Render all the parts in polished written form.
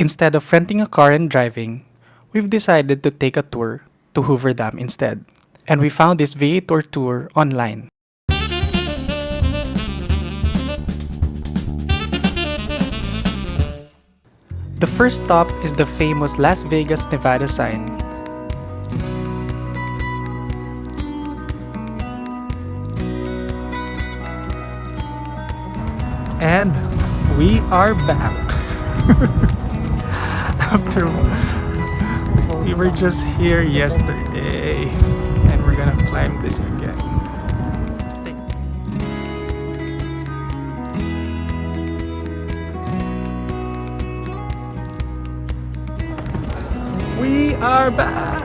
Instead of renting a car and driving, we've decided to take a tour to Hoover Dam instead. And we found this Viator tour online. The first stop is the famous Las Vegas, Nevada sign. And we are back. After we were just here yesterday and we're gonna climb this again. We are back.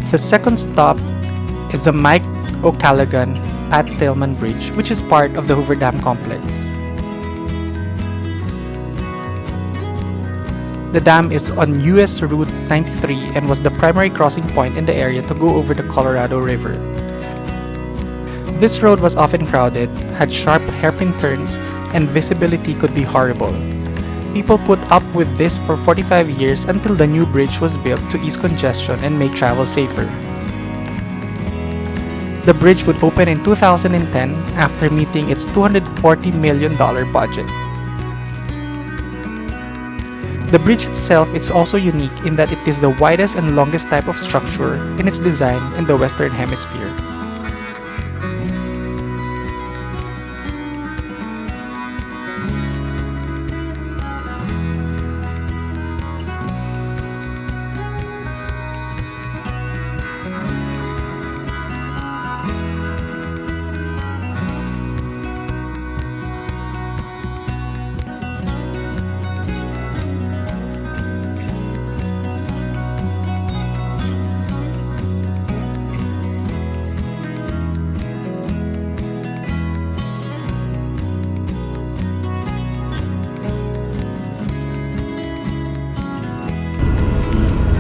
The second stop is the Mike O'Callaghan Pat Tillman Bridge, which is part of the Hoover Dam complex. The dam is on US Route 93 and was the primary crossing point in the area to go over the Colorado River. This road was often crowded, had sharp hairpin turns, and visibility could be horrible. People put up with this for 45 years until the new bridge was built to ease congestion and make travel safer. The bridge would open in 2010 after meeting its $240 million budget. The bridge itself is also unique in that it is the widest and longest type of structure in its design in the Western Hemisphere.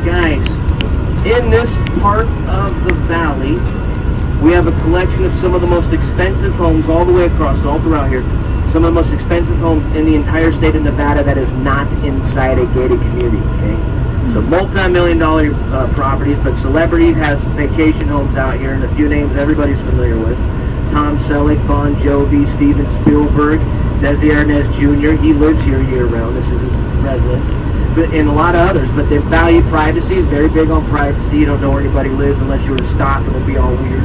Guys, in this part of the valley, we have a collection of some of the most expensive homes all the way across, all throughout here. Some of the most expensive homes in the entire state of Nevada that is not inside a gated community, okay? So multi-million-dollar properties, but Celebrity has vacation homes out here, and a few names everybody's familiar with. Tom Selleck, Bon Jovi, Steven Spielberg, Desi Arnaz Jr. He lives here year-round. This is his residence. And a lot of others, but they value privacy, very big on privacy. You don't know where anybody lives unless you were to stop, and it'd be all weird.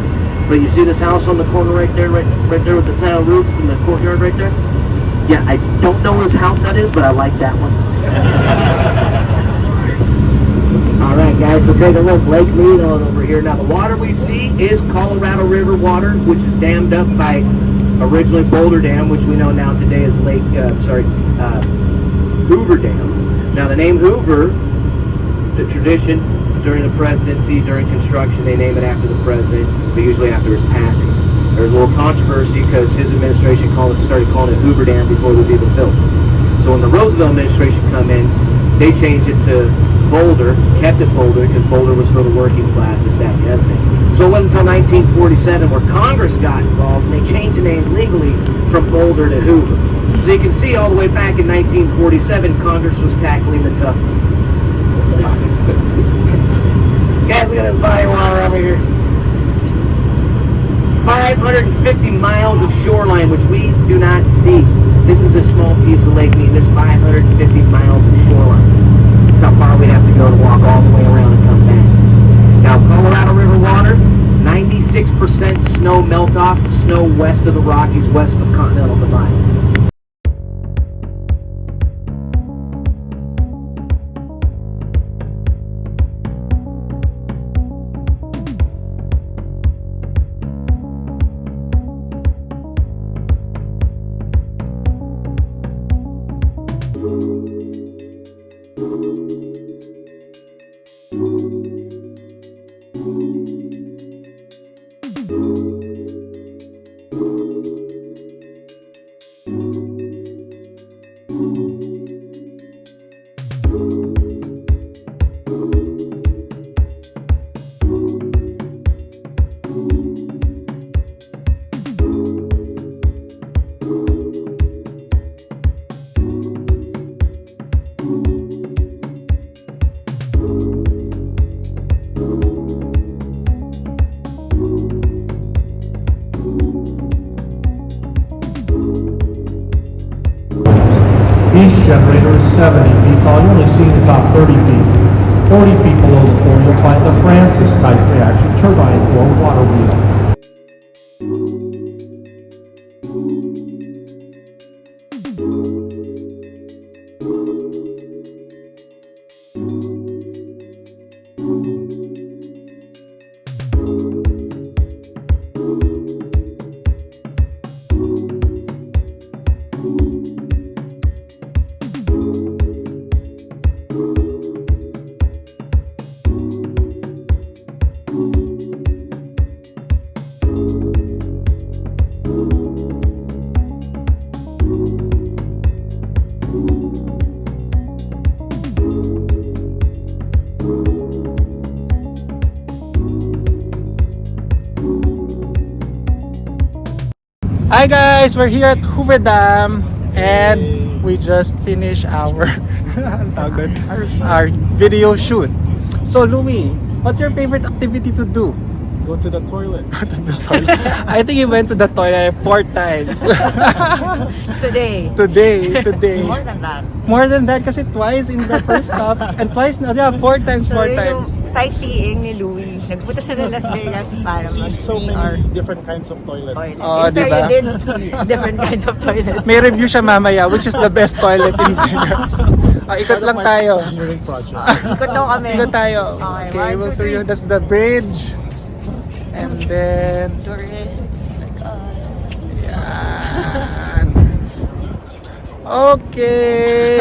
But you see this house on the corner right there with the tile roof and the courtyard right there? Yeah, I don't know whose house that is, but I like that one. All right, guys, so take a look. Lake Mead on over here. Now, the water we see is Colorado River water, which is dammed up by originally Boulder Dam, which we know now today is Hoover Dam. Now, the name Hoover, the tradition during the presidency, during construction, they name it after the president, but usually after his passing. There's a little controversy because his administration started calling it Hoover Dam before it was even built. So when the Roosevelt administration come in, they changed it to Boulder, kept it Boulder because Boulder was for the working class, this, that, and the other thing. So it wasn't until 1947 where Congress got involved and they changed the name legally from Boulder to Hoover. So you can see all the way back in 1947, Congress was tackling the tough ones. Guys, we got a body water over here. 550 miles of shoreline, which we do not see. This is a small piece of Lake Mead. There's 550 miles of shoreline. That's how far we'd have to go to walk all the way around and come back. Now, Colorado River water, 96% snow melt-off, snow west of the Rockies, west of Continental Divide. Each generator is 70 feet tall. You only see the top 30 feet. 40 feet below the floor, you'll find the Francis type reaction turbine or water wheel. Hi guys, we're here at Hoover Dam and we just finished our ang tawag doon? Our video shoot. So Louie, what's your favorite activity to do? Go to the toilet. I think he went to the toilet 4 times. Today. Today. More than that. More than that kasi twice in the first stop and twice, 4 times, 4 times. Yung sightseeing ni Louie, nagpunta siya ng Las Vegas para See so mag-CR many different kinds of toilet. toilet. Oh, In fair, diba? you did see different kinds of toilets. May review siya mamaya which is the best toilet in Vegas. Ikot lang tayo. Engineering project. Ikot daw kami. Ikot tayo. Okay, Okay, we'll 1, 2, show you. 3. That's the bridge. And then, Tourists like us. yan. Okay.